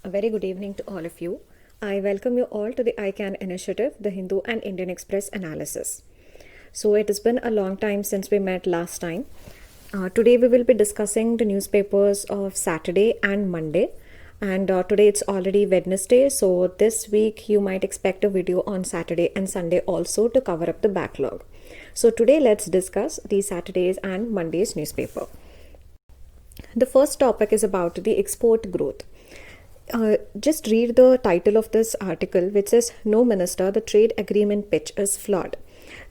A very good evening to all of you. I welcome you all to the ICANN initiative, the Hindu and Indian Express analysis. So it has been a long time since we met last time. Today we will be discussing the newspapers of Saturday and Monday. And today it's already Wednesday, so this week you might expect a video on Saturday and Sunday also to cover up the backlog. So today let's discuss the Saturday's and Monday's newspaper. The first topic is about the export growth. Just read the title of this article, which says, "No Minister, the trade agreement pitch is flawed."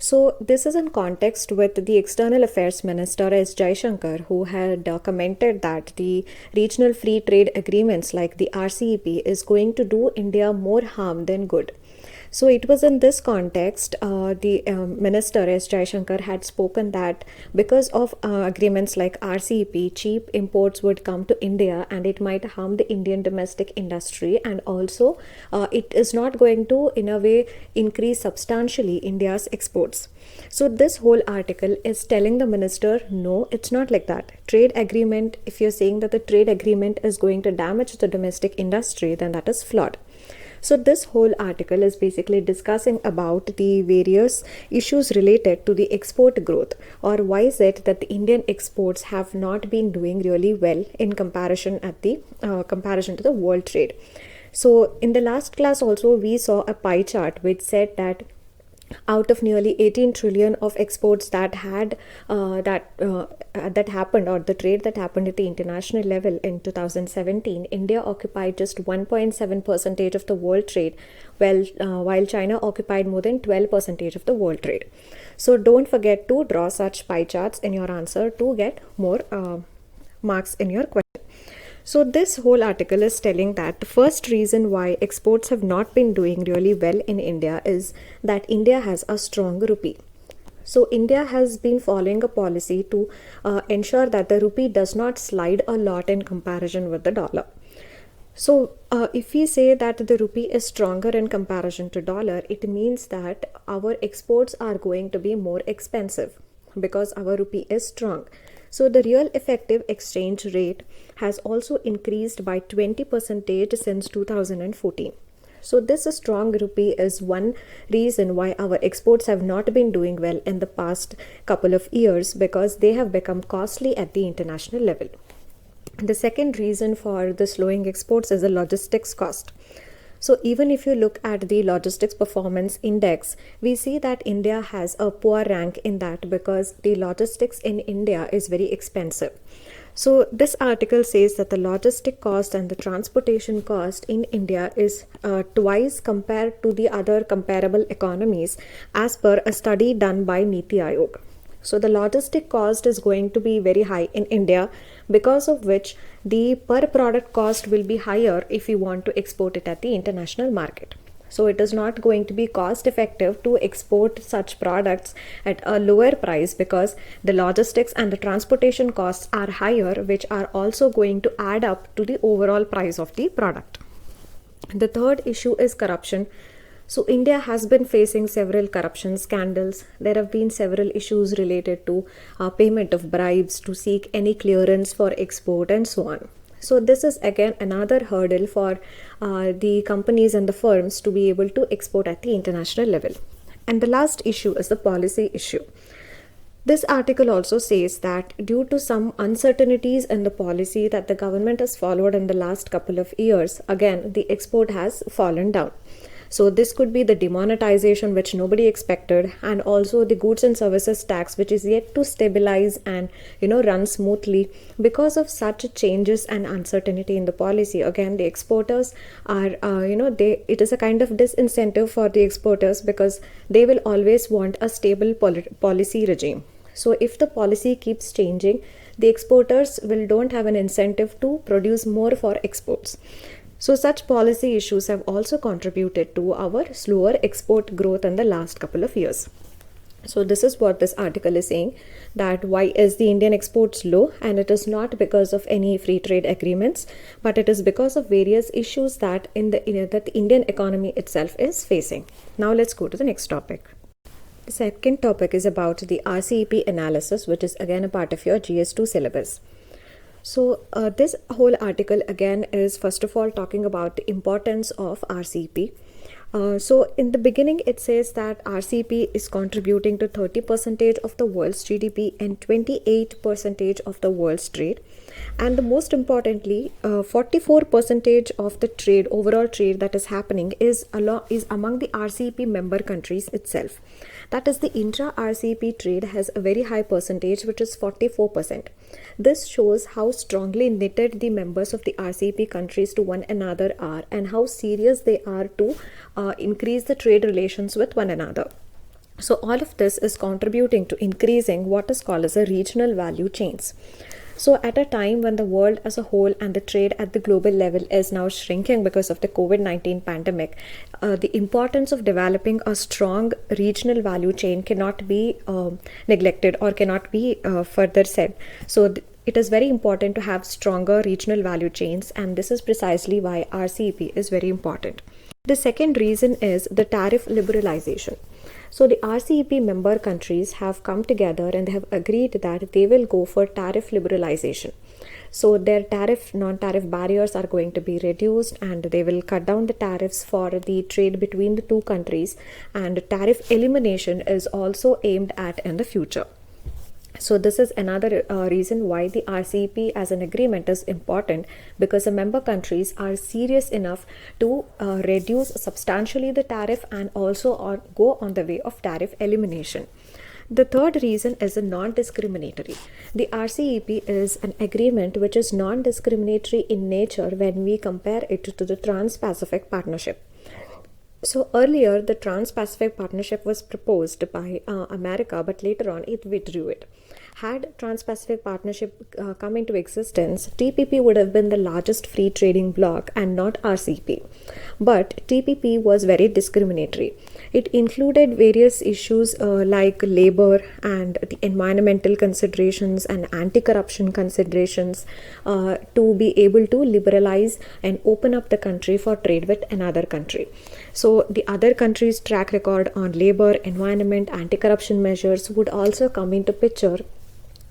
So this is in context with the External Affairs Minister S. Jaishankar, who had commented that the regional free trade agreements like the RCEP is going to do India more harm than good. So it was in this context, the Minister S. Jaishankar had spoken that because of agreements like RCEP, cheap imports would come to India and it might harm the Indian domestic industry, and also it is not going to, in a way, increase substantially India's exports. So this whole article is telling the minister, no, it's not like that. Trade agreement, if you're saying that the trade agreement is going to damage the domestic industry, then that is flawed. So this whole article is basically discussing about the various issues related to the export growth, or why is it that the Indian exports have not been doing really well in comparison to the world trade. So in the last class also we saw a pie chart which said that out of nearly 18 trillion of exports that happened, or the trade that happened at the international level in 2017, India occupied just 1.7% of the world trade, while China occupied more than 12% of the world trade. So don't forget to draw such pie charts in your answer to get more marks in your question. So this whole article is telling that the first reason why exports have not been doing really well in India is that India has a strong rupee. So India has been following a policy to ensure that the rupee does not slide a lot in comparison with the dollar. So if we say that the rupee is stronger in comparison to dollar, it means that our exports are going to be more expensive because our rupee is strong. So the real effective exchange rate has also increased by 20% since 2014. So this strong rupee is one reason why our exports have not been doing well in the past couple of years, because they have become costly at the international level. The second reason for the slowing exports is the logistics cost. So even if you look at the logistics performance index, we see that India has a poor rank in that because the logistics in India is very expensive. So this article says that the logistic cost and the transportation cost in India is twice compared to the other comparable economies, as per a study done by Niti Aayog. So the logistic cost is going to be very high in India, because of which the per product cost will be higher if you want to export it at the international market. So it is not going to be cost effective to export such products at a lower price, because the logistics and the transportation costs are higher, which are also going to add up to the overall price of the product. The third issue is corruption. So India has been facing several corruption scandals. There have been several issues related to payment of bribes to seek any clearance for export and so on. So this is again another hurdle for the companies and the firms to be able to export at the international level. And the last issue is the policy issue. This article also says that due to some uncertainties in the policy that the government has followed in the last couple of years, again the export has fallen down. So this could be the demonetization, which nobody expected, and also the goods and services tax, which is yet to stabilize and run smoothly. Because of such changes and uncertainty in the policy, again the exporters are it is a kind of disincentive for the exporters, because they will always want a stable policy regime. So if the policy keeps changing, the exporters don't have an incentive to produce more for exports. So such policy issues have also contributed to our slower export growth in the last couple of years. So this is what this article is saying, that why is the Indian exports low, and it is not because of any free trade agreements, but it is because of various issues that that the Indian economy itself is facing. Now let's go to the next topic. The second topic is about the RCEP analysis, which is again a part of your GS2 syllabus. So, this whole article again is first of all talking about the importance of RCEP. So, in the beginning, it says that RCEP is contributing to 30% of the world's GDP and 28% of the world's trade. And the most importantly, 44% of the trade, overall trade that is happening, is among the RCEP member countries itself. That is, the intra RCEP trade has a very high percentage, which is 44%. This shows how strongly knitted the members of the RCEP countries to one another are, and how serious they are to increase the trade relations with one another. So all of this is contributing to increasing what is called as a regional value chains. So at a time when the world as a whole and the trade at the global level is now shrinking because of the COVID-19 pandemic, the importance of developing a strong regional value chain cannot be neglected or cannot be further said. So it is very important to have stronger regional value chains, and this is precisely why RCEP is very important. The second reason is the tariff liberalization. So the RCEP member countries have come together and they have agreed that they will go for tariff liberalization. So their non-tariff barriers are going to be reduced, and they will cut down the tariffs for the trade between the two countries, and tariff elimination is also aimed at in the future. So this is another reason why the RCEP as an agreement is important, because the member countries are serious enough to reduce substantially the tariff and also go on the way of tariff elimination. The third reason is a non-discriminatory. The RCEP is an agreement which is non-discriminatory in nature when we compare it to the Trans-Pacific Partnership. So earlier, the Trans-Pacific Partnership was proposed by America, but later on it withdrew it. Had Trans-Pacific Partnership come into existence, TPP would have been the largest free trading bloc and not RCEP. But TPP was very discriminatory. It included various issues like labor and the environmental considerations and anti-corruption considerations to be able to liberalize and open up the country for trade with another country. So the other countries' track record on labor, environment, anti-corruption measures would also come into picture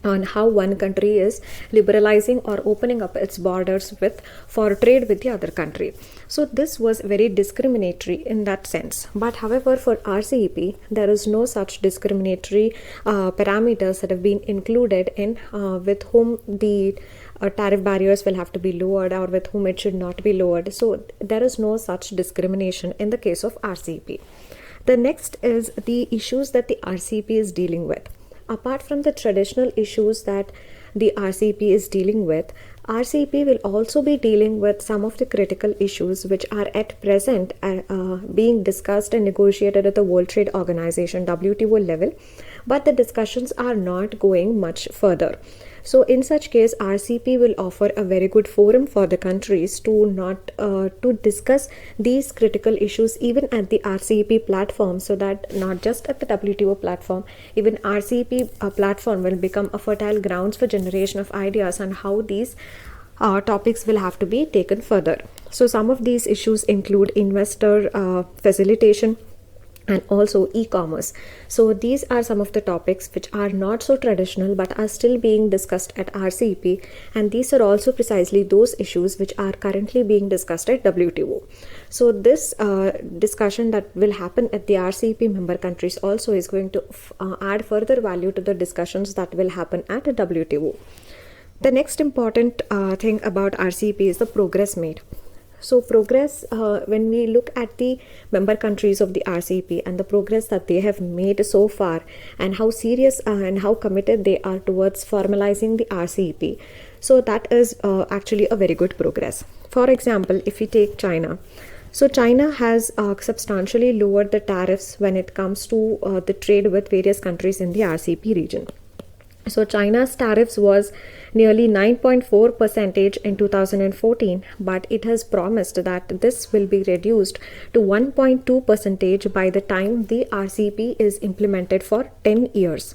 on how one country is liberalizing or opening up its borders for trade with the other country. So this was very discriminatory in that sense. But however, for RCEP, there is no such discriminatory parameters that have been included in with whom the tariff barriers will have to be lowered or with whom it should not be lowered. So there is no such discrimination in the case of RCEP. The next is the issues that the RCEP is dealing with. Apart from the traditional issues that the RCEP is dealing with, RCEP will also be dealing with some of the critical issues which are at present being discussed and negotiated at the World Trade Organization (WTO) level, but the discussions are not going much further. So in such case, RCEP will offer a very good forum for the countries to discuss these critical issues even at the RCEP platform, so that not just at the WTO platform, even RCEP platform will become a fertile grounds for generation of ideas on how these topics will have to be taken further. So some of these issues include investor facilitation and also e-commerce. So these are some of the topics which are not so traditional but are still being discussed at RCEP, and these are also precisely those issues which are currently being discussed at WTO. So this discussion that will happen at the RCEP member countries also is going to add further value to the discussions that will happen at WTO. The next important thing about RCEP is the progress made. So progress, when we look at the member countries of the RCEP and the progress that they have made so far, and how serious and how committed they are towards formalizing the RCEP, so that is actually a very good progress. For example, if we take China, so China has substantially lowered the tariffs when it comes to the trade with various countries in the RCEP region. So China's tariffs was nearly 9.4% in 2014, but it has promised that this will be reduced to 1.2% by the time the RCEP is implemented for 10 years.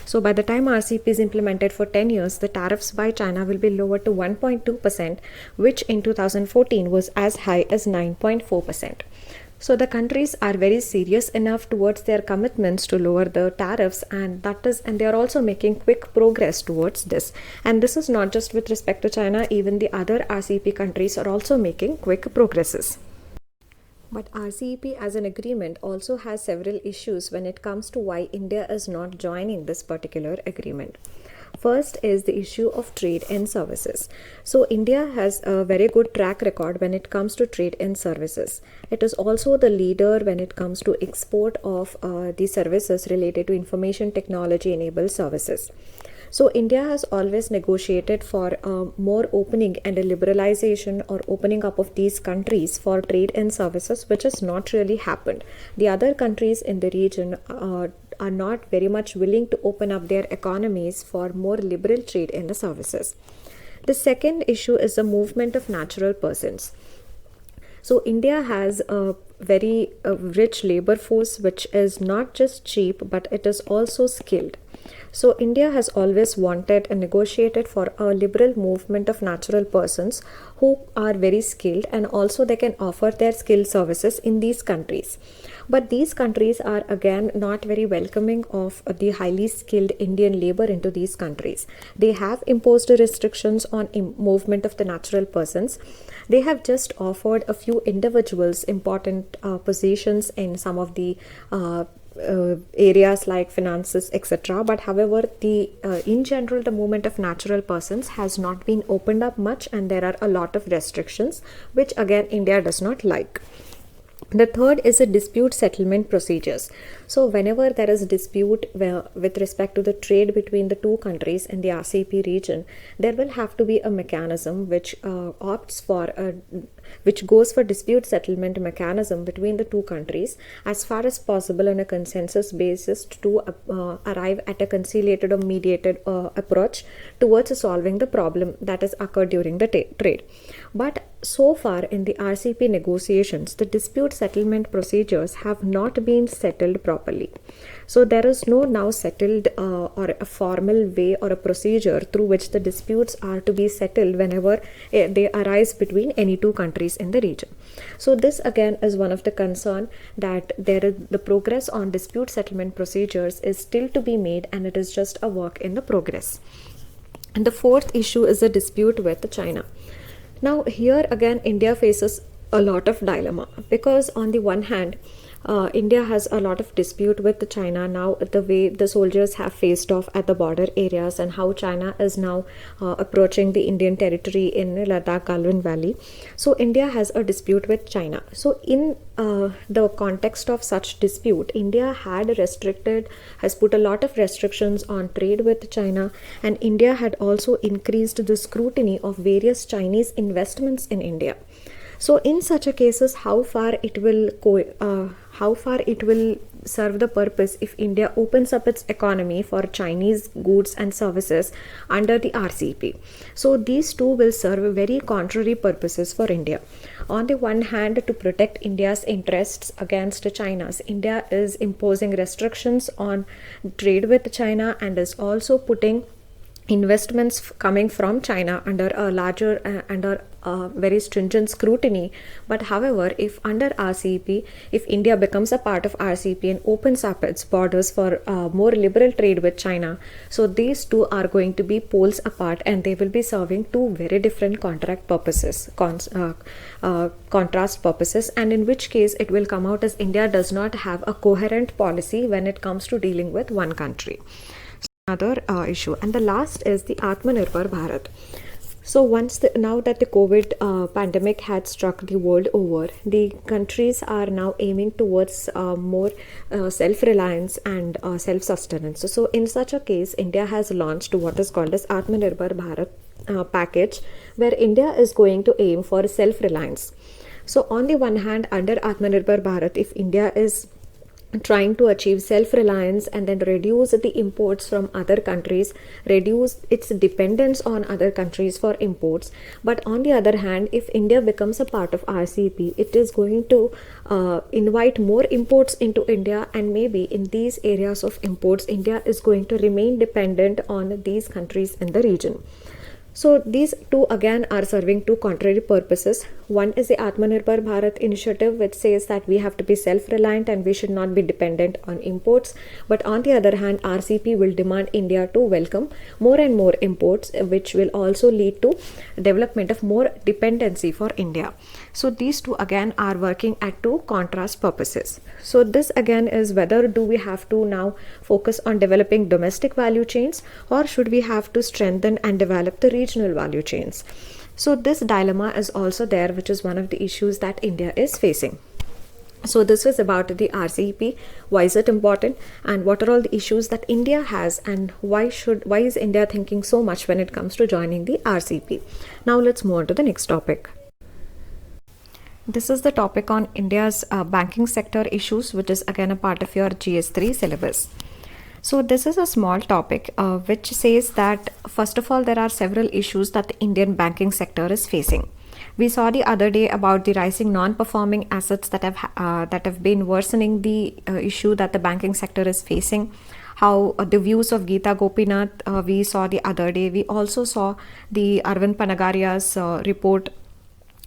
So by the time RCEP is implemented for 10 years, the tariffs by China will be lowered to 1.2%, which in 2014 was as high as 9.4%. So the countries are very serious enough towards their commitments to lower the tariffs, and they are also making quick progress towards this. And this is not just with respect to China, even the other RCEP countries are also making quick progresses. But RCEP as an agreement also has several issues when it comes to why India is not joining this particular agreement. First is the issue of trade and services. So India has a very good track record when it comes to trade and services. It is also the leader when it comes to export of the services related to information technology enabled services. So India has always negotiated for more opening and a liberalization or opening up of these countries for trade and services, which has not really happened. The other countries in the region are not very much willing to open up their economies for more liberal trade in the services. The second issue is the movement of natural persons. So India has a very rich labor force, which is not just cheap, but it is also skilled. So India has always wanted and negotiated for a liberal movement of natural persons who are very skilled, and also they can offer their skilled services in these countries. But these countries are again not very welcoming of the highly skilled Indian labor into these countries. They have imposed restrictions on movement of the natural persons. They have just offered a few individuals important positions in some of the areas like finances, etc. But however, in general, the movement of natural persons has not been opened up much, and there are a lot of restrictions, which again India does not like. The third is a dispute settlement procedures. So whenever there is a dispute with respect to the trade between the two countries in the RCEP region, there will have to be a mechanism which which goes for dispute settlement mechanism between the two countries as far as possible on a consensus basis to arrive at a conciliated or mediated approach towards solving the problem that has occurred during the trade. But so far in the RCEP negotiations, the dispute settlement procedures have not been settled properly. So there is no now settled or a formal way or a procedure through which the disputes are to be settled whenever they arise between any two countries in the region. So this again is one of the concern, that the progress on dispute settlement procedures is still to be made, and it is just a work in the progress. And the fourth issue is a dispute with China. Now here again India faces a lot of dilemma, because on the one hand India has a lot of dispute with China now, the way the soldiers have faced off at the border areas and how China is now approaching the Indian territory in Ladakh Galwan Valley. So India has a dispute with China. So in the context of such dispute, India has put a lot of restrictions on trade with China, and India had also increased the scrutiny of various Chinese investments in India. So in such a cases, how far it will serve the purpose if India opens up its economy for Chinese goods and services under the RCEP. So these two will serve very contrary purposes for India. On the one hand, to protect India's interests against China's, India is imposing restrictions on trade with China and is also putting investments coming from China under very stringent scrutiny. But however, if under RCEP, if India becomes a part of RCEP and opens up its borders for more liberal trade with China, so these two are going to be poles apart, and they will be serving two very different contrast purposes, and in which case it will come out as India does not have a coherent policy when it comes to dealing with one country. Another issue, and the last is the Atmanirbhar Bharat. So now that the COVID pandemic had struck the world over, the countries are now aiming towards more self-reliance and self-sustenance. So in such a case, India has launched what is called as Atmanirbhar Bharat package, where India is going to aim for self-reliance. So on the one hand, under Atmanirbhar Bharat, if India is trying to achieve self-reliance and then reduce the imports from other countries, reduce its dependence on other countries for imports. But on the other hand, if India becomes a part of RCEP, it is going to invite more imports into India, and maybe in these areas of imports, India is going to remain dependent on these countries in the region. So these two again are serving two contrary purposes. One is the Atmanirbhar Bharat initiative, which says that we have to be self-reliant and we should not be dependent on imports. But on the other hand, RCP will demand India to welcome more and more imports, which will also lead to development of more dependency for India. So these two again are working at two contrast purposes. So this again is whether do we have to now focus on developing domestic value chains, or should we have to strengthen and develop the regional value chains. So this dilemma is also there, which is one of the issues that India is facing. So this was about the RCEP. Why is it important, and what are all the issues that India has, and why is India thinking so much when it comes to joining the RCEP? Now let's move on to the next topic. This is the topic on India's banking sector issues, which is again a part of your GS3 syllabus. So this is a small topic which says that first of all there are several issues that the Indian banking sector is facing. We saw the other day about the rising non-performing assets that have been worsening the issue that the banking sector is facing. How the views of Geeta Gopinath we saw the other day. We also saw the Arvind Panagaria's report,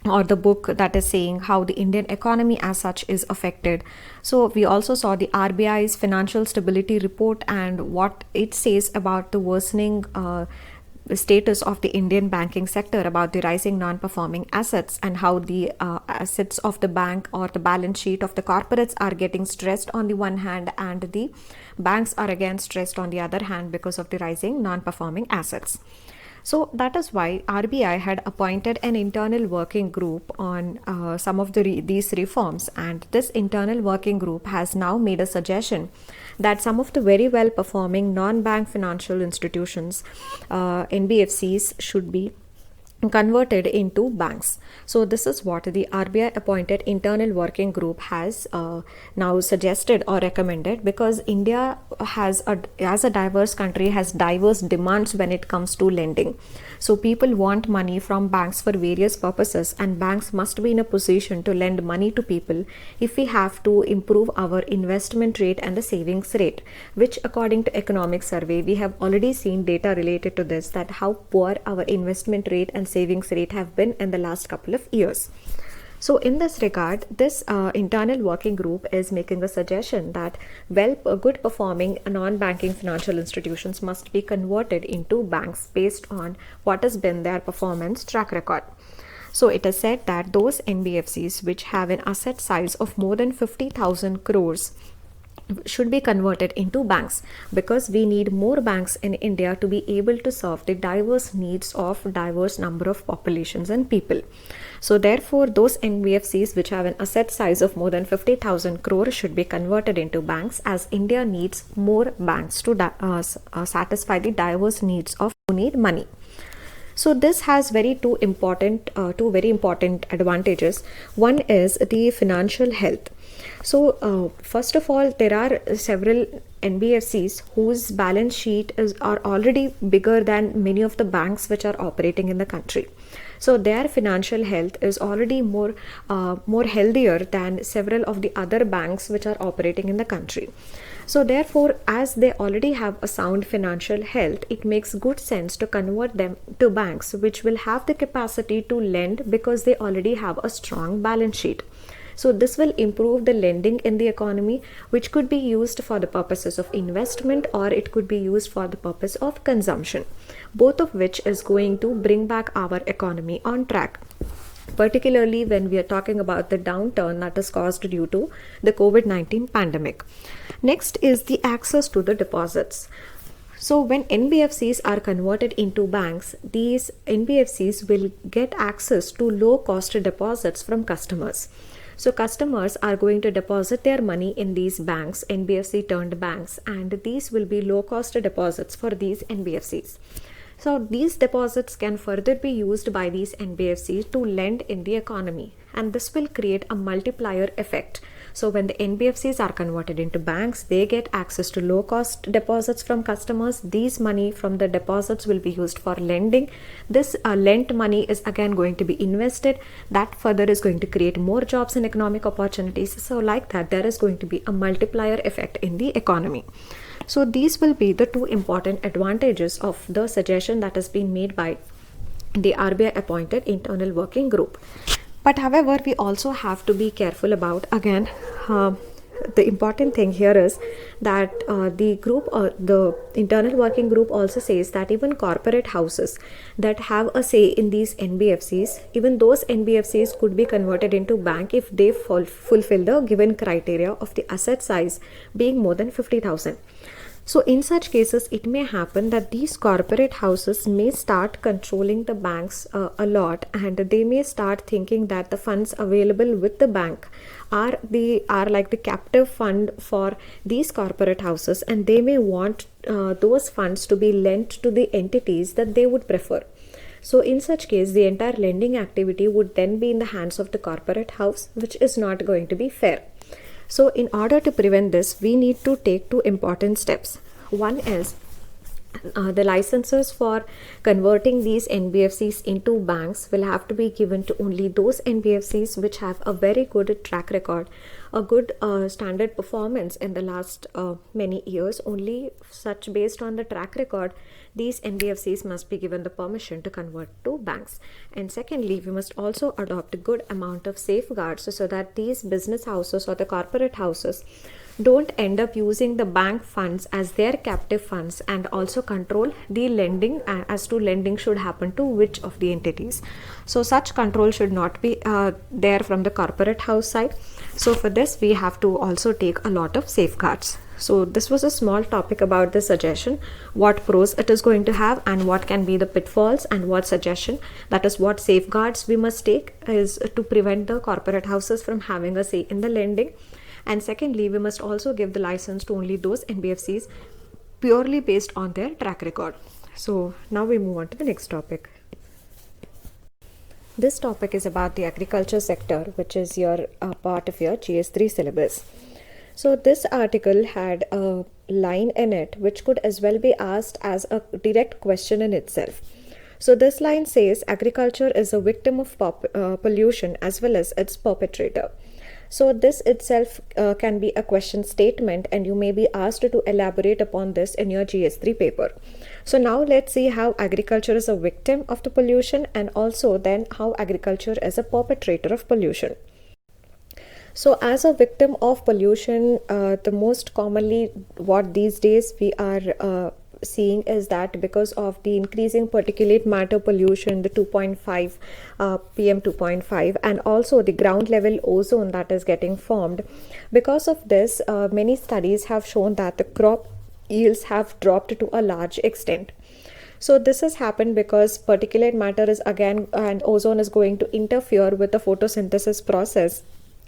or the book, that is saying how the Indian economy as such is affected. So we also saw the RBI's financial stability report and what it says about the worsening status of the Indian banking sector, about the rising non-performing assets, and how the assets of the bank or the balance sheet of the corporates are getting stressed on the one hand, and the banks are again stressed on the other hand because of the rising non-performing assets. So that is why RBI had appointed an internal working group on some of these reforms, and this internal working group has now made a suggestion that some of the very well performing non-bank financial institutions, NBFCs, should be converted into banks. So this is what the RBI appointed internal working group has now suggested or recommended, because India has as a diverse country has diverse demands when it comes to lending. So people want money from banks for various purposes, and banks must be in a position to lend money to people if we have to improve our investment rate and the savings rate, which according to economic survey we have already seen data related to this, that how poor our investment rate and savings rate have been in the last couple of years. So in this regard, this internal working group is making a suggestion that good performing non-banking financial institutions must be converted into banks based on what has been their performance track record. So it is said that those NBFCs which have an asset size of more than 50,000 crores should be converted into banks, because we need more banks in India to be able to serve the diverse needs of diverse number of populations and people. So therefore those NBFCs which have an asset size of more than 50,000 crore should be converted into banks, as India needs more banks to satisfy the diverse needs of who need money. So this has two very important advantages. One is the financial health. So first of all, there are several NBFCs whose balance sheet are already bigger than many of the banks which are operating in the country. So their financial health is already more healthier than several of the other banks which are operating in the country. So therefore, as they already have a sound financial health, it makes good sense to convert them to banks which will have the capacity to lend, because they already have a strong balance sheet. So this will improve the lending in the economy, which could be used for the purposes of investment, or it could be used for the purpose of consumption, both of which is going to bring back our economy on track, particularly when we are talking about the downturn that is caused due to the COVID-19 pandemic. Next is the access to the deposits. So when NBFCs are converted into banks, these NBFCs will get access to low cost deposits from customers. So customers are going to deposit their money in these banks, NBFC turned banks, and these will be low cost deposits for these NBFCs. So these deposits can further be used by these NBFCs to lend in the economy, and this will create a multiplier effect. So when the NBFCs are converted into banks, they get access to low cost deposits from customers. These money from the deposits will be used for lending. This lent money is again going to be invested. That further is going to create more jobs and economic opportunities. So like that, there is going to be a multiplier effect in the economy. So these will be the two important advantages of the suggestion that has been made by the RBI appointed internal working group. But however, we also have to be careful about, again, the important thing here is that the group or the internal working group also says that even corporate houses that have a say in these NBFCs, even those NBFCs could be converted into bank if they fulfill the given criteria of the asset size being more than 50,000. So in such cases, it may happen that these corporate houses may start controlling the banks a lot, and they may start thinking that the funds available with the bank are like the captive fund for these corporate houses, and they may want those funds to be lent to the entities that they would prefer. So in such case, the entire lending activity would then be in the hands of the corporate house, which is not going to be fair. So in order to prevent this, we need to take two important steps. One is the licenses for converting these NBFCs into banks will have to be given to only those NBFCs which have a very good track record, a good standard performance in the last many years. Only such, based on the track record, these NBFCs must be given the permission to convert to banks. And secondly, we must also adopt a good amount of safeguards so that these business houses or the corporate houses don't end up using the bank funds as their captive funds, and also control the lending as to lending should happen to which of the entities. So such control should not be there from the corporate house side. So for this, we have to also take a lot of safeguards. So this was a small topic about the suggestion, what pros it is going to have and what can be the pitfalls, and what suggestion, that is what safeguards we must take is to prevent the corporate houses from having a say in the lending. And secondly, we must also give the license to only those NBFCs purely based on their track record. So now we move on to the next topic. This topic is about the agriculture sector, which is your part of your GS3 syllabus. So this article had a line in it which could as well be asked as a direct question in itself. So this line says agriculture is a victim of pollution as well as its perpetrator. So this itself can be a question statement, and you may be asked to elaborate upon this in your GS3 paper. So now let's see how agriculture is a victim of the pollution, and also then how agriculture is a perpetrator of pollution. So as a victim of pollution, the most commonly what these days we are seeing is that because of the increasing particulate matter pollution, the 2.5 PM 2.5, and also the ground level ozone that is getting formed, because of this many studies have shown that the crop yields have dropped to a large extent. So this has happened because particulate matter is again, and ozone is going to interfere with the photosynthesis process,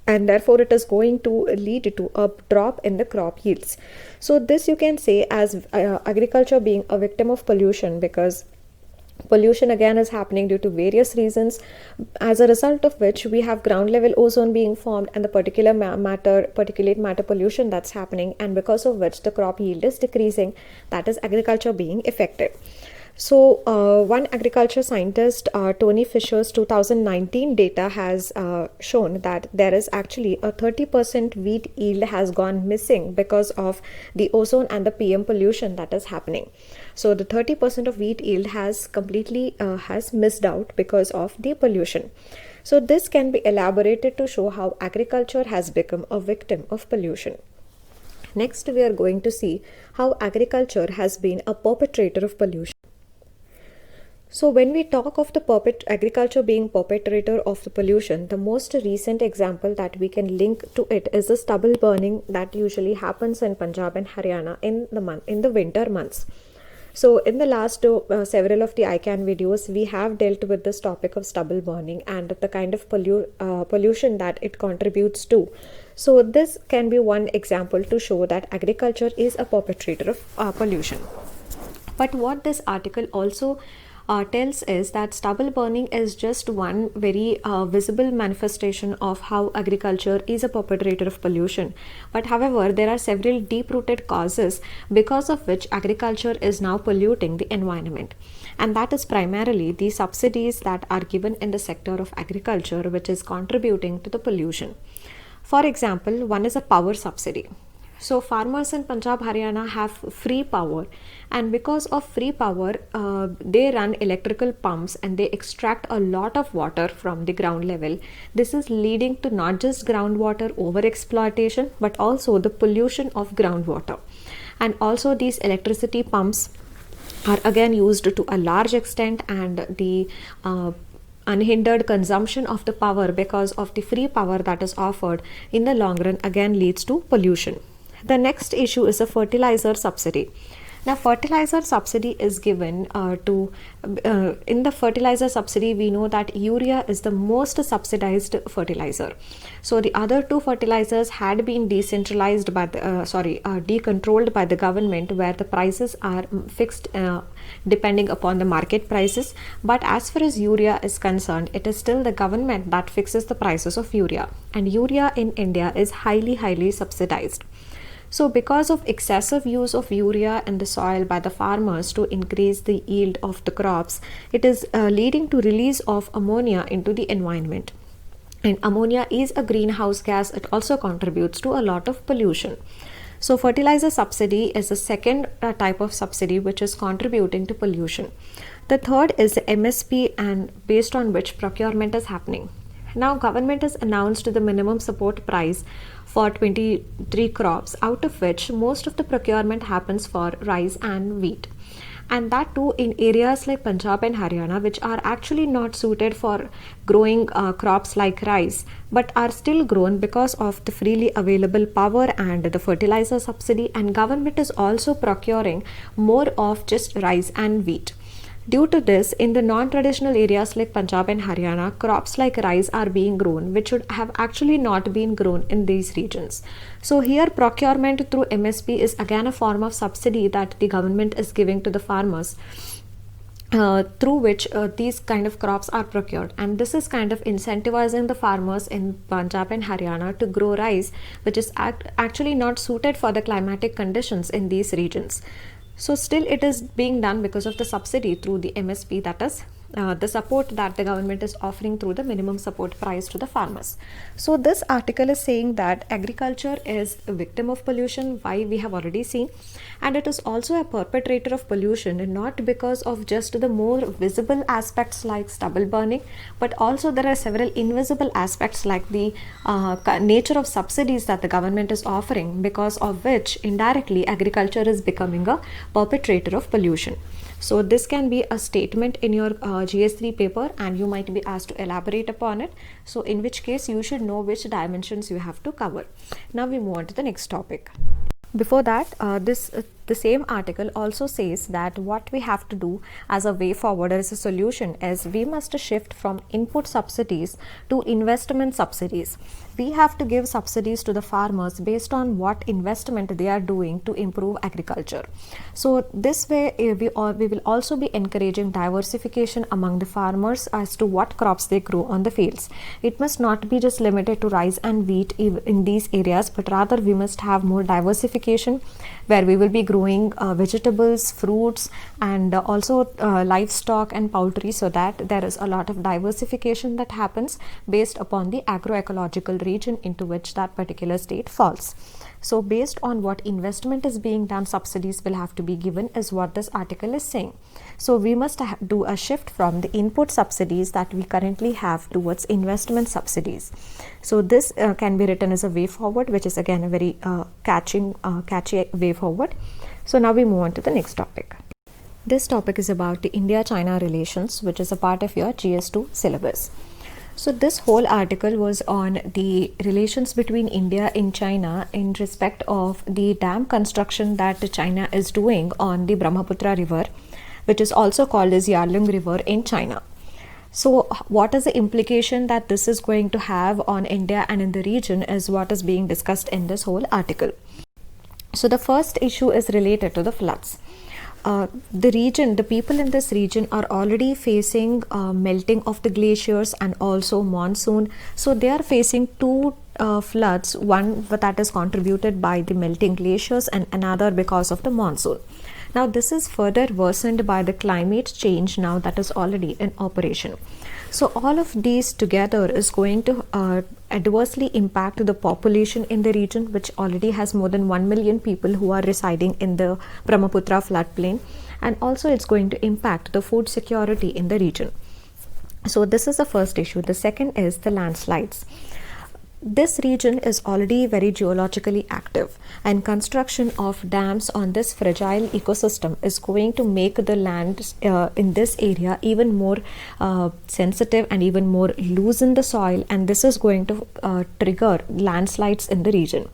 and therefore it is going to lead to a drop in the crop yields. So this you can say as agriculture being a victim of pollution, because pollution again is happening due to various reasons, as a result of which we have ground level ozone being formed and the particulate matter pollution that's happening, and because of which the crop yield is decreasing. That is agriculture being affected. So one agriculture scientist, Tony Fisher's 2019 data has shown that there is actually a 30% wheat yield has gone missing because of the ozone and the PM pollution that is happening. So the 30% of wheat yield has completely has missed out because of the pollution. So this can be elaborated to show how agriculture has become a victim of pollution. Next, we are going to see how agriculture has been a perpetrator of pollution. So when we talk of the agriculture being perpetrator of the pollution, the most recent example that we can link to it is the stubble burning that usually happens in Punjab and Haryana in the winter months. So in the last several of the ICANN videos, we have dealt with this topic of stubble burning and the kind of pollution that it contributes to. So this can be one example to show that agriculture is a perpetrator of pollution. But what this article also tells is that stubble burning is just one very visible manifestation of how agriculture is a perpetrator of pollution. But however, there are several deep-rooted causes because of which agriculture is now polluting the environment. And that is primarily the subsidies that are given in the sector of agriculture, which is contributing to the pollution. For example, one is a power subsidy. So farmers in Punjab, Haryana have free power, and because of free power, they run electrical pumps and they extract a lot of water from the ground level. This is leading to not just groundwater over exploitation, but also the pollution of groundwater. And also these electricity pumps are again used to a large extent, and the unhindered consumption of the power because of the free power that is offered in the long run again leads to pollution. The next issue is a fertilizer subsidy. Now, fertilizer subsidy is given in the fertilizer subsidy, we know that urea is the most subsidized fertilizer. So, the other two fertilizers had been decentralized by the, decontrolled by the government, where the prices are fixed depending upon the market prices. But as far as urea is concerned, it is still the government that fixes the prices of urea, and urea in India is highly subsidized. So because of excessive use of urea in the soil by the farmers to increase the yield of the crops, it is leading to release of ammonia into the environment. And ammonia is a greenhouse gas. It also contributes to a lot of pollution. So fertilizer subsidy is the second type of subsidy which is contributing to pollution. The third is the MSP, and based on which procurement is happening. Now government has announced the minimum support price for 23 crops, out of which most of the procurement happens for rice and wheat, and that too in areas like Punjab and Haryana, which are actually not suited for growing crops like rice, but are still grown because of the freely available power and the fertilizer subsidy, and government is also procuring more of just rice and wheat. Due to this, in the non-traditional areas like Punjab and Haryana, crops like rice are being grown, which should have actually not been grown in these regions. So here procurement through MSP is again a form of subsidy that the government is giving to the farmers, through which these kind of crops are procured, and this is kind of incentivizing the farmers in Punjab and Haryana to grow rice, which is actually not suited for the climatic conditions in these regions. So still it is being done because of the subsidy through the MSP, that is the support that the government is offering through the minimum support price to the farmers. So this article is saying that agriculture is a victim of pollution, why we have already seen, and it is also a perpetrator of pollution, and not because of just the more visible aspects like stubble burning, but also there are several invisible aspects like the nature of subsidies that the government is offering, because of which indirectly agriculture is becoming a perpetrator of pollution. So this can be a statement in your GS3 paper, and you might be asked to elaborate upon it. So in which case you should know which dimensions you have to cover. Now we move on to the next topic. Before that, the same article also says that what we have to do as a way forward, as a solution, is we must shift from input subsidies to investment subsidies. We have to give subsidies to the farmers based on what investment they are doing to improve agriculture. So this way we will also be encouraging diversification among the farmers as to what crops they grow on the fields. It must not be just limited to rice and wheat in these areas, but rather we must have more diversification, where we will be growing vegetables, fruits, and also livestock and poultry, so that there is a lot of diversification that happens based upon the agroecological region into which that particular state falls. So based on what investment is being done, subsidies will have to be given, is what this article is saying. So we must do a shift from the input subsidies that we currently have towards investment subsidies. So this can be written as a way forward, which is again a very catchy way forward. So now we move on to the next topic. This topic is about the India-China relations, which is a part of your GS2 syllabus. So this whole article was on the relations between India and China in respect of the dam construction that China is doing on the Brahmaputra river, which is also called as Yarlung River in China. So what is the implication that this is going to have on India and in the region is what is being discussed in this whole article. So the first issue is related to the floods. The people in this region are already facing melting of the glaciers and also monsoon. So they are facing two floods, one that is contributed by the melting glaciers and another because of the monsoon. Now this is further worsened by the climate change now that is already in operation. So all of these together is going to adversely impact the population in the region, which already has more than 1 million people who are residing in the Brahmaputra floodplain, and also it's going to impact the food security in the region. So this is the first issue. The second is the landslides. This region is already very geologically active, and construction of dams on this fragile ecosystem is going to make the land in this area even more sensitive and even more loose in the soil, and this is going to trigger landslides in the region.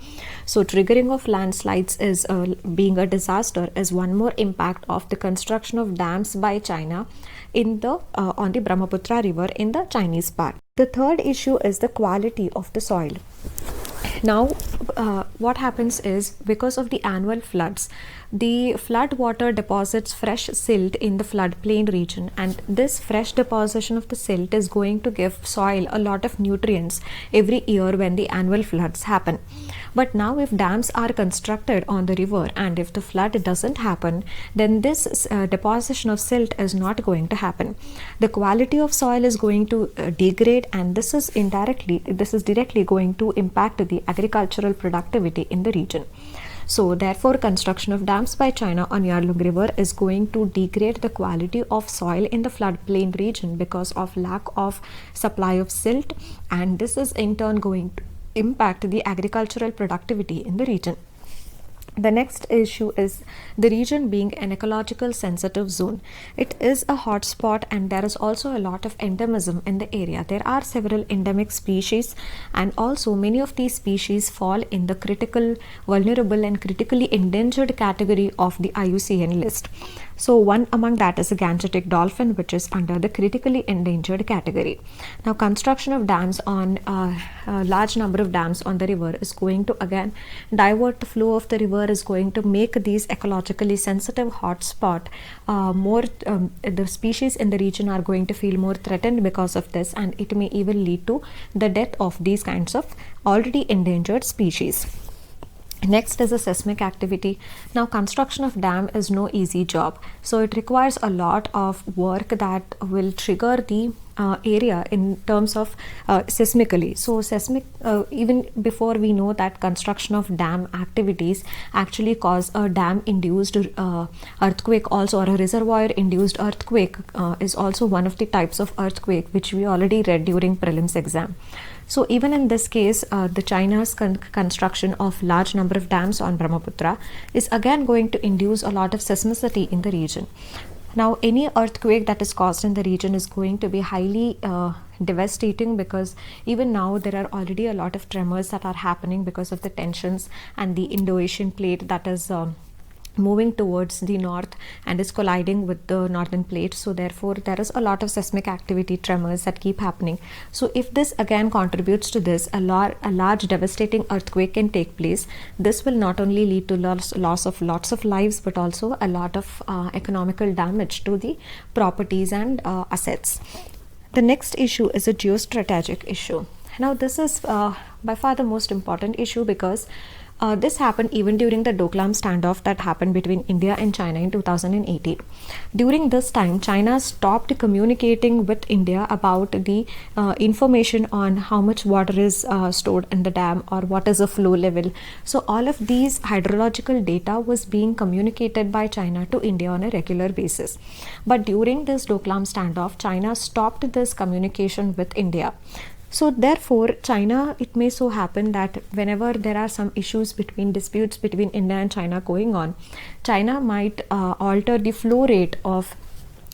So triggering of landslides is being a disaster is one more impact of the construction of dams by China in the on the Brahmaputra river in the Chinese part. The third issue is the quality of the soil. Now, what happens is, because of the annual floods, the flood water deposits fresh silt in the floodplain region, and this fresh deposition of the silt is going to give soil a lot of nutrients every year when the annual floods happen. But now if dams are constructed on the river and if the flood doesn't happen, then this deposition of silt is not going to happen. The quality of soil is going to degrade, and this is directly going to impact the agricultural productivity in the region. So therefore, construction of dams by China on Yarlung River is going to degrade the quality of soil in the floodplain region because of lack of supply of silt, and this is in turn going to impact the agricultural productivity in the region. The next issue is the region being an ecological sensitive zone. It is a hotspot, and there is also a lot of endemism in the area. There are several endemic species, and also many of these species fall in the critical, vulnerable and critically endangered category of the IUCN list. So one among that is a Gangetic dolphin, which is under the critically endangered category. Now, construction of dams on a large number of dams on the river is going to again divert the flow of the river, is going to make these ecologically sensitive hotspot the species in the region are going to feel more threatened because of this, and it may even lead to the death of these kinds of already endangered species. Next is the seismic activity. Now, construction of dam is no easy job, so it requires a lot of work that will trigger the area in terms of seismically. So seismic, even before we know that construction of dam activities actually cause a dam induced earthquake also, or a reservoir induced earthquake is also one of the types of earthquake which we already read during prelims exam. So even in this case, the China's construction of large number of dams on Brahmaputra is again going to induce a lot of seismicity in the region. Now, any earthquake that is caused in the region is going to be highly devastating, because even now there are already a lot of tremors that are happening because of the tensions and the Indo-Asian plate that is moving towards the north and is colliding with the northern plate. So therefore there is a lot of seismic activity, tremors that keep happening. So if this again contributes to this, a large devastating earthquake can take place. This will not only lead to loss of lots of lives, but also a lot of economical damage to the properties and assets. The next issue is a geostrategic issue. Now this is by far the most important issue, because this happened even during the Doklam standoff that happened between India and China in 2018. During this time, China stopped communicating with India about the information on how much water is stored in the dam or what is the flow level. So all of these hydrological data was being communicated by China to India on a regular basis. But during this Doklam standoff, China stopped this communication with India. So therefore, China, it may so happen that whenever there are some disputes between India and China going on, China might alter the flow rate of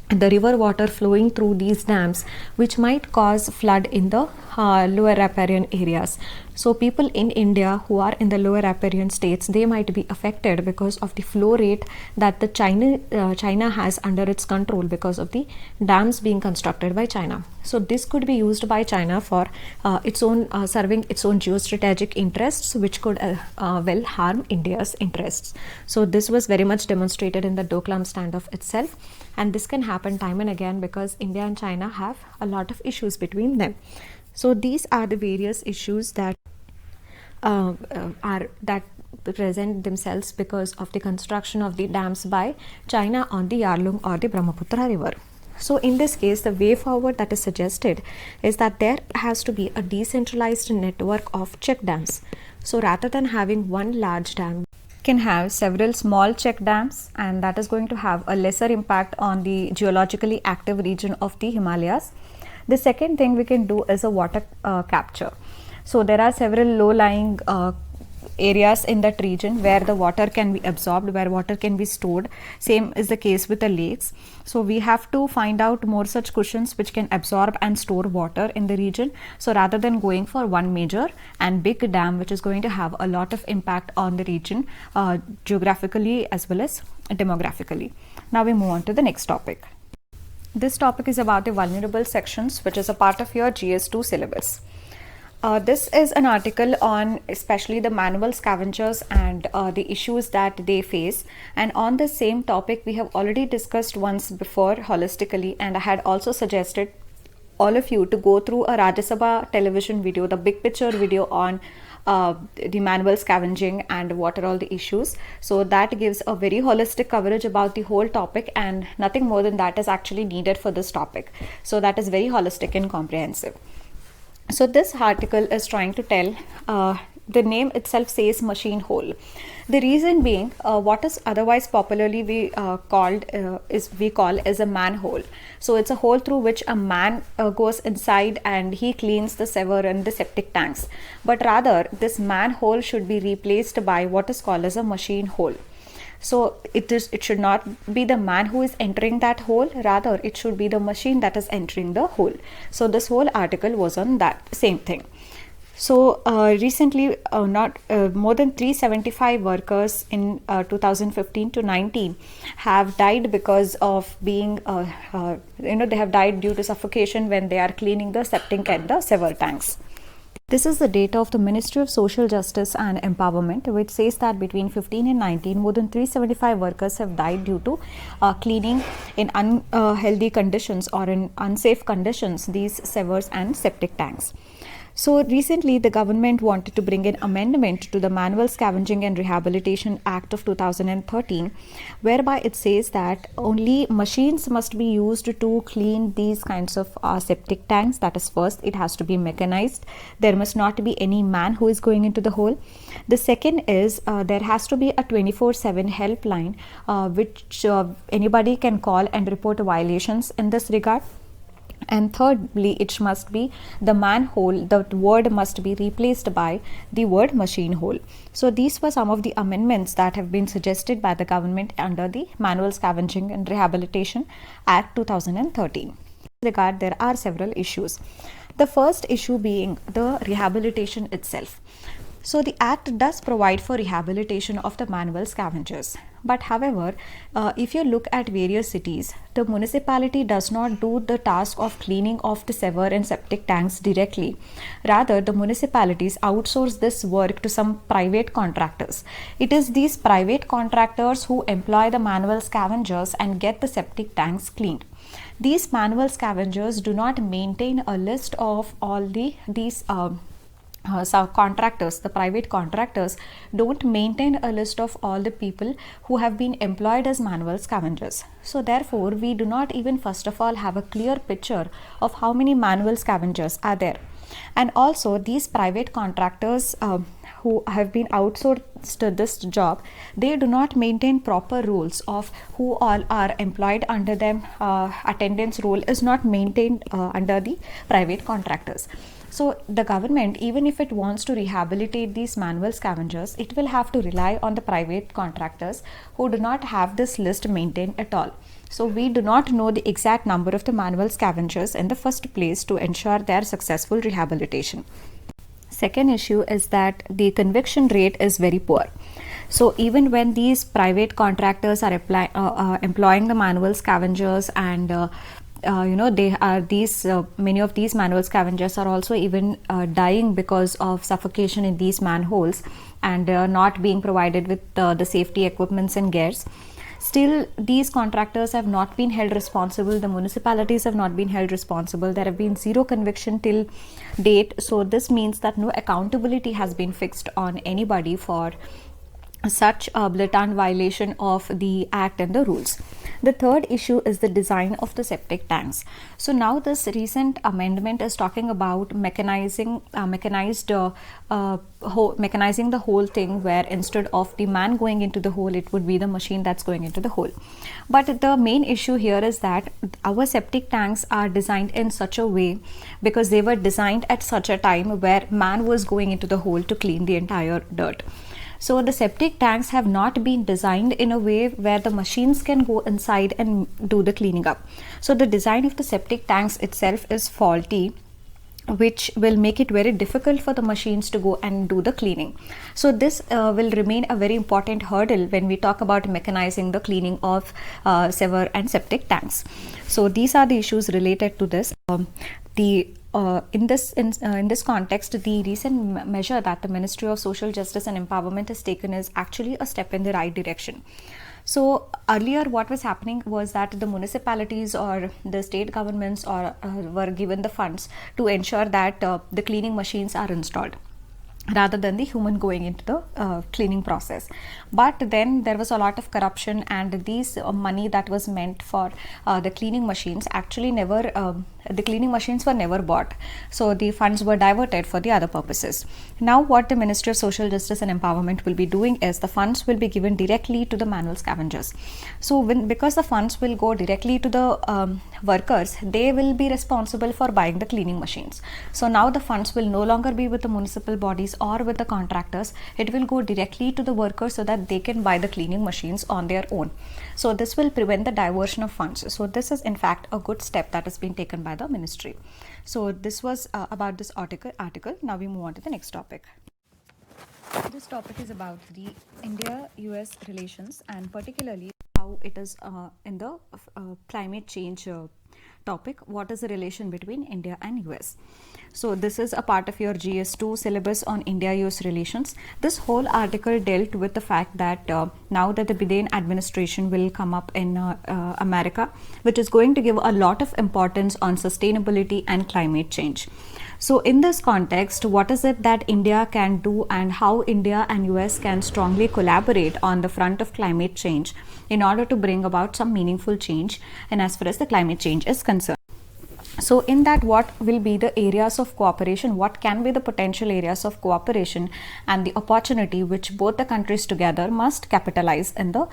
the river water flowing through these dams, which might cause flood in the lower riparian areas. So people in India who are in the lower riparian states, they might be affected because of the flow rate that the China has under its control because of the dams being constructed by China. So this could be used by China for its own serving its own geostrategic interests, which could well harm India's interests. So this was very much demonstrated in the Doklam standoff itself, and this can happen time and again because India and China have a lot of issues between them. So these are the various issues that present themselves because of the construction of the dams by China on the Yarlung or the Brahmaputra river. So in this case, the way forward that is suggested is that there has to be a decentralized network of check dams. So rather than having one large dam, can have several small check dams, and that is going to have a lesser impact on the geologically active region of the Himalayas. The second thing we can do is a water capture. So there are several low-lying areas in that region where the water can be absorbed, where water can be stored. Same is the case with the lakes. So we have to find out more such cushions which can absorb and store water in the region. So rather than going for one major and big dam which is going to have a lot of impact on the region geographically as well as demographically. Now we move on to the next topic. This topic is about the vulnerable sections, which is a part of your GS2 syllabus. This is an article on especially the manual scavengers and the issues that they face. And on the same topic, we have already discussed once before holistically, and I had also suggested all of you to go through a Rajya Sabha television video, the big picture video on the manual scavenging and what are all the issues. So that gives a very holistic coverage about the whole topic, and nothing more than that is actually needed for this topic. So that is very holistic and comprehensive. So this article is trying to tell, the name itself says machine hole. The reason being, what is otherwise popularly we call as a manhole. So it's a hole through which a man goes inside and he cleans the sewer and the septic tanks. But rather, this manhole should be replaced by what is called as a machine hole. So it should not be the man who is entering that hole, rather it should be the machine that is entering the hole. So this whole article was on that same thing. So recently, more than 375 workers in 2015 to 19 have died because of being, they have died due to suffocation when they are cleaning the septic and the sewer tanks. This is the data of the Ministry of Social Justice and Empowerment, which says that between 15 and 19, more than 375 workers have died due to cleaning in unhealthy conditions or in unsafe conditions these sewers and septic tanks. So recently, the government wanted to bring an amendment to the Manual Scavenging and Rehabilitation Act of 2013, whereby it says that only machines must be used to clean these kinds of septic tanks. That is, first, it has to be mechanized. There must not be any man who is going into the hole. The second is there has to be a 24/7 helpline which anybody can call and report violations in this regard. And thirdly, it must be the manhole, the word must be replaced by the word machine hole. So these were some of the amendments that have been suggested by the government under the Manual Scavenging and Rehabilitation Act 2013. In this regard, there are several issues. The first issue being the rehabilitation itself. So the Act does provide for rehabilitation of the manual scavengers. But however, if you look at various cities, the municipality does not do the task of cleaning of the sewer and septic tanks directly. Rather, the municipalities outsource this work to some private contractors. It is these private contractors who employ the manual scavengers and get the septic tanks cleaned. These manual scavengers do not maintain a list of all these contractors. The private contractors don't maintain a list of all the people who have been employed as manual scavengers. So therefore, we do not even first of all have a clear picture of how many manual scavengers are there. And also, these private contractors who have been outsourced to this job, they do not maintain proper rules of who all are employed under them. Attendance rule is not maintained under the private contractors. So the government, even if it wants to rehabilitate these manual scavengers, it will have to rely on the private contractors who do not have this list maintained at all. So we do not know the exact number of the manual scavengers in the first place to ensure their successful rehabilitation. Second issue is that the conviction rate is very poor. So even when these private contractors are employing the manual scavengers and they are many of these manual scavengers are also even dying because of suffocation in these manholes and not being provided with the safety equipments and gears. Still, these contractors have not been held responsible. The municipalities have not been held responsible. There have been zero conviction till date. So this means that no accountability has been fixed on anybody for such a blatant violation of the act and the rules. The third issue is the design of the septic tanks. So now this recent amendment is talking about mechanizing the whole thing, where instead of the man going into the hole, it would be the machine that's going into the hole. But the main issue here is that our septic tanks are designed in such a way, because they were designed at such a time where man was going into the hole to clean the entire dirt. So the septic tanks have not been designed in a way where the machines can go inside and do the cleaning up. So the design of the septic tanks itself is faulty, which will make it very difficult for the machines to go and do the cleaning. So this will remain a very important hurdle when we talk about mechanizing the cleaning of sewer and septic tanks. So these are the issues related to this. In this context, the recent measure that the Ministry of Social Justice and Empowerment has taken is actually a step in the right direction. So earlier what was happening was that the municipalities or the state governments were given the funds to ensure that the cleaning machines are installed, rather than the human going into the cleaning process. But then there was a lot of corruption, and these money that was meant for the cleaning machines actually the cleaning machines were never bought. So the funds were diverted for the other purposes. Now what the Ministry of Social Justice and Empowerment will be doing is the funds will be given directly to the manual scavengers. So because the funds will go directly to the workers, they will be responsible for buying the cleaning machines. So now the funds will no longer be with the municipal bodies or with the contractors. It will go directly to the workers so that they can buy the cleaning machines on their own. So this will prevent the diversion of funds. So this is in fact a good step that has been taken by the ministry. So this was about this article. Now we move on to the next topic. This topic is about the India-US relations, and particularly how it is in the climate change topic. What is the relation between India and US? So this is a part of your GS2 syllabus on India-US relations. This whole article dealt with the fact that now that the Biden administration will come up in America, which is going to give a lot of importance on sustainability and climate change. So in this context, what is it that India can do, and how India and US can strongly collaborate on the front of climate change in order to bring about some meaningful change, and as far as the climate change is concerned. So in that, what will be the areas of cooperation, what can be the potential areas of cooperation and the opportunity which both the countries together must capitalize in the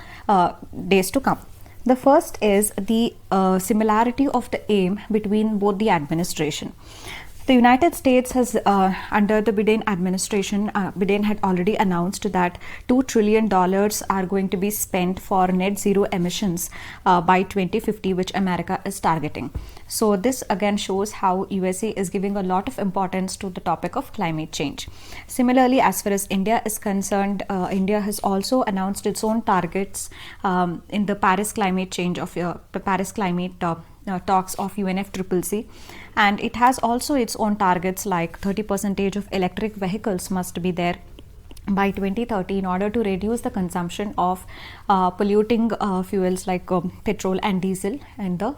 days to come. The first is the similarity of the aim between both the administration. The United States has, under the Biden administration, Biden had already announced that $2 trillion are going to be spent for net zero emissions by 2050, which America is targeting. So this again shows how USA is giving a lot of importance to the topic of climate change. Similarly, as far as India is concerned, India has also announced its own targets in the Paris climate change of the Paris climate talks of UNFCCC, and it has also its own targets, like 30% of electric vehicles must be there by 2030 in order to reduce the consumption of polluting fuels like petrol and diesel in the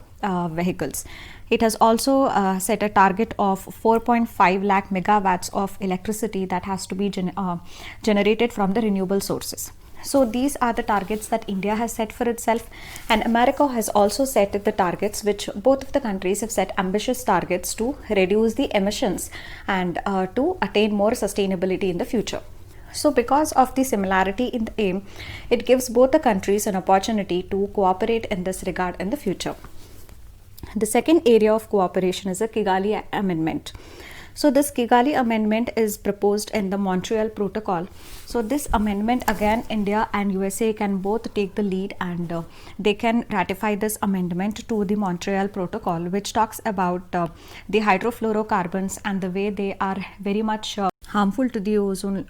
vehicles. It has also set a target of 4.5 lakh megawatts of electricity that has to be generated from the renewable sources. So these are the targets that India has set for itself, and America has also set the targets, which both of the countries have set ambitious targets to reduce the emissions and to attain more sustainability in the future. So because of the similarity in the aim, it gives both the countries an opportunity to cooperate in this regard in the future. The second area of cooperation is the Kigali Amendment. So this Kigali Amendment is proposed in the Montreal Protocol. So this amendment, again, India and USA can both take the lead, and they can ratify this amendment to the Montreal Protocol, which talks about the hydrofluorocarbons and the way they are very much harmful to the ozone.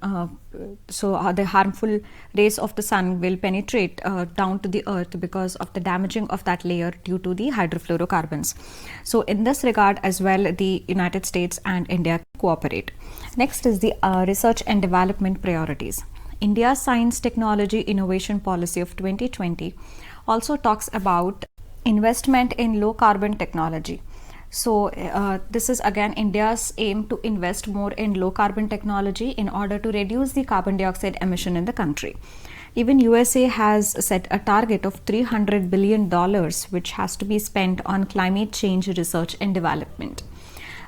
So the harmful rays of the sun will penetrate down to the earth because of the damaging of that layer due to the hydrofluorocarbons. So in this regard as well, the United States and India cooperate. Next is the research and development priorities. India's Science, Technology, Innovation Policy of 2020 also talks about investment in low carbon technology. So this is again India's aim to invest more in low carbon technology in order to reduce the carbon dioxide emission in the country. Even USA has set a target of $300 billion, which has to be spent on climate change research and development.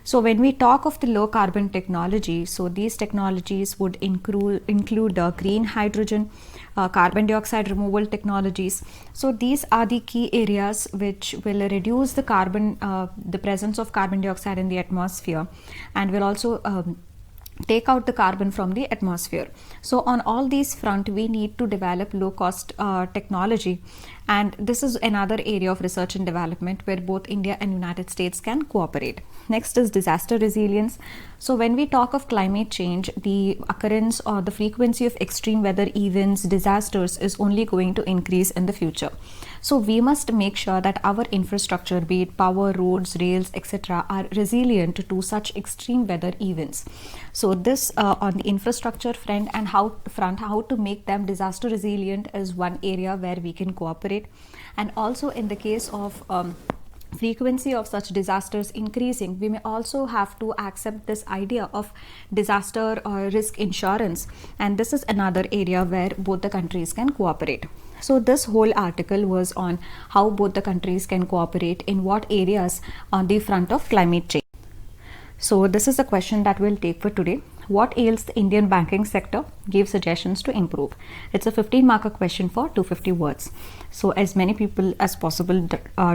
So when we talk of the low carbon technology, so these technologies would include green hydrogen, carbon dioxide removal technologies. So these are the key areas which will reduce the presence of carbon dioxide in the atmosphere, and will also take out the carbon from the atmosphere. So on all these front, we need to develop low cost technology, and this is another area of research and development where both India and United States can cooperate. Next is disaster resilience. So when we talk of climate change, the occurrence or the frequency of extreme weather events, disasters, is only going to increase in the future. So we must make sure that our infrastructure, be it power, roads, rails, etc., are resilient to such extreme weather events. So this on the infrastructure front and how to make them disaster resilient is one area where we can cooperate. And also in the case of frequency of such disasters increasing, we may also have to accept this idea of disaster risk insurance, and this is another area where both the countries can cooperate. So this whole article was on how both the countries can cooperate in what areas on the front of climate change. So this is the question that we'll take for today. What ails the Indian banking sector? Give suggestions to improve. It's a 15-marker question for 250 words. So as many people as possible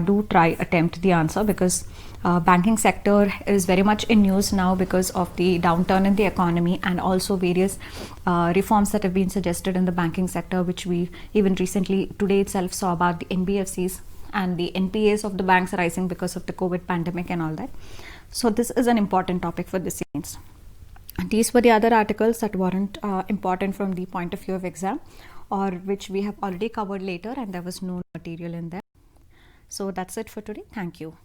do try attempt the answer, because banking sector is very much in news now because of the downturn in the economy, and also various reforms that have been suggested in the banking sector, which we even recently today itself saw about the NBFCs and the NPAs of the banks rising because of the COVID pandemic and all that. So this is an important topic for this science. These were the other articles that weren't important from the point of view of exam, or which we have already covered later and there was no material in there. So that's it for today. Thank you.